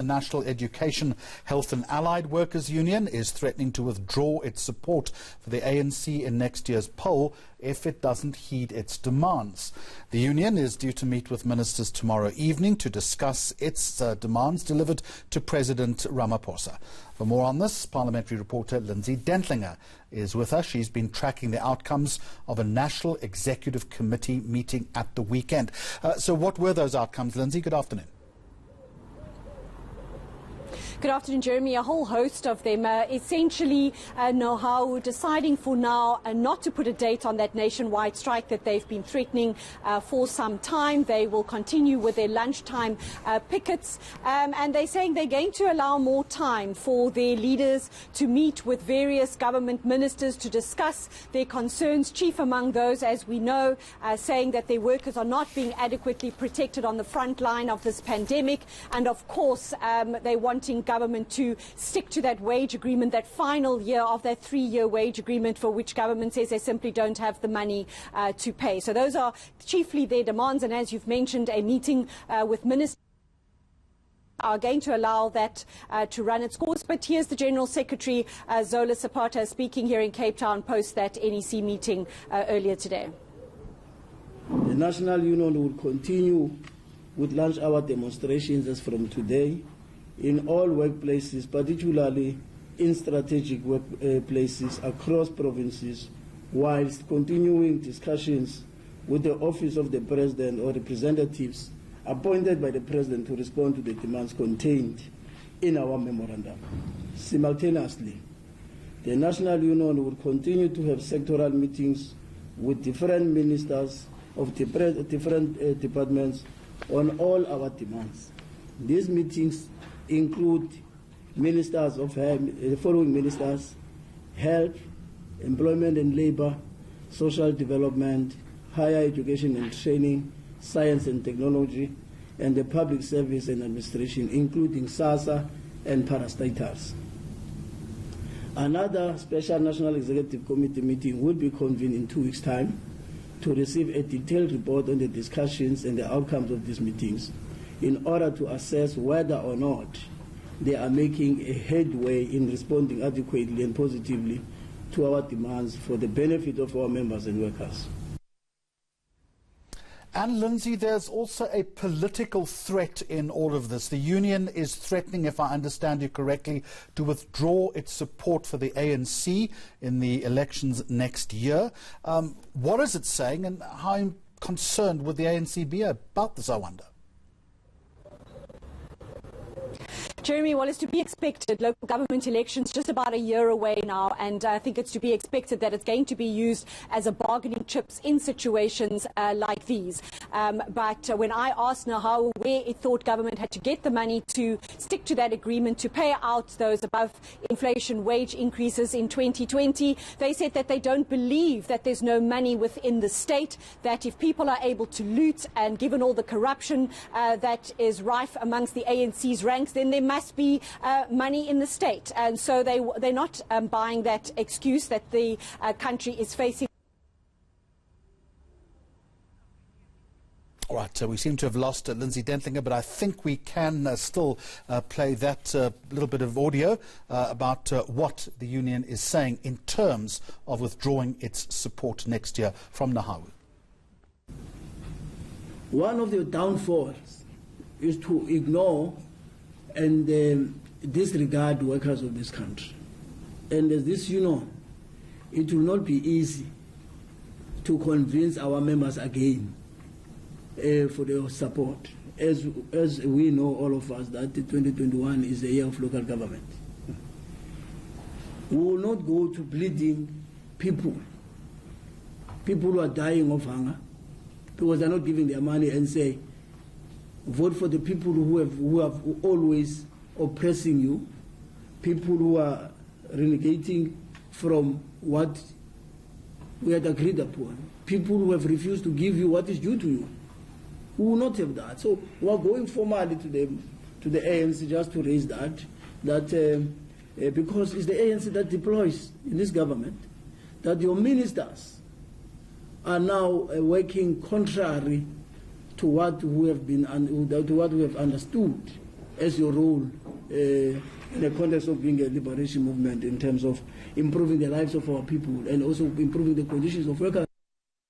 The National Education, Health and Allied Workers Union is threatening to withdraw its support for the ANC in next year's poll if it doesn't heed its demands. The union is due to meet with ministers tomorrow evening to discuss its demands delivered to President Ramaphosa. For more on this, parliamentary reporter Lindsay Dentlinger is with us. She's been tracking the outcomes of a National Executive Committee meeting at the weekend. So what were those outcomes, Lindsay? Good afternoon. Good afternoon, Jeremy. A whole host of them. Essentially, Nehawu deciding for now not to put a date on that nationwide strike that they've been threatening for some time. They will continue with their lunchtime pickets. And they're saying they're going to allow more time for their leaders to meet with various government ministers to discuss their concerns. Chief among those, as we know, saying that their workers are not being adequately protected on the front line of this pandemic. And of course, they're wanting government to stick to that wage agreement, that final year of that 3-year wage agreement, for which government says they simply don't have the money to pay. So those are chiefly their demands, and as you've mentioned, a meeting with ministers are going to allow that to run its course. But here's the General Secretary, Zola Zapata, speaking here in Cape Town post that NEC meeting earlier today. The National Union will continue with lunch hour demonstrations as from today in all workplaces, particularly in strategic workplaces across provinces, whilst continuing discussions with the Office of the President or representatives appointed by the President to respond to the demands contained in our memorandum. Simultaneously, the National Union will continue to have sectoral meetings with different ministers of different departments on all our demands. These meetings include ministers of the following ministers: health, employment and labor, social development, higher education and training, science and technology, and the public service and administration, including SASSA and parastatals. Another special National Executive Committee meeting will be convened in 2 weeks' time to receive a detailed report on the discussions and the outcomes of these meetings, in order to assess whether or not they are making a headway in responding adequately and positively to our demands for the benefit of our members and workers. And Lindsay, there's also a political threat in all of this. The union is threatening, if I understand you correctly, to withdraw its support for the ANC in the elections next year. What is it saying, and how concerned would the ANC be about this, I wonder? Jeremy, well, it's to be expected. Local government elections just about a year away now, and I think it's to be expected that it's going to be used as a bargaining chips in situations like these. But when I asked Nehawu where it thought government had to get the money to stick to that agreement to pay out those above inflation wage increases in 2020, they said that they don't believe that there's no money within the state, that if people are able to loot, and given all the corruption that is rife amongst the ANC's ranks, then there must be money in the state. And so they're not buying that excuse that the country is facing. All right, so we seem to have lost Lindsay Dentlinger, but I think we can still play that little bit of audio about what the union is saying in terms of withdrawing its support next year from Nehawu. One of the downfalls is to ignore and disregard workers of this country. And as this union, it will not be easy to convince our members again for their support. As we know, all of us, that 2021 is the year of local government. We will not go to bleeding people who are dying of hunger, because they're not giving their money, and say, vote for the people who have always oppressing you, people who are renegating from what we had agreed upon, people who have refused to give you what is due to you. We will not have that. So we are going formally to the ANC just to raise that because it's the ANC that deploys in this government, that your ministers are now working contrary to what we have been to what we have understood as your role in the context of being a liberation movement in terms of improving the lives of our people and also improving the conditions of workers.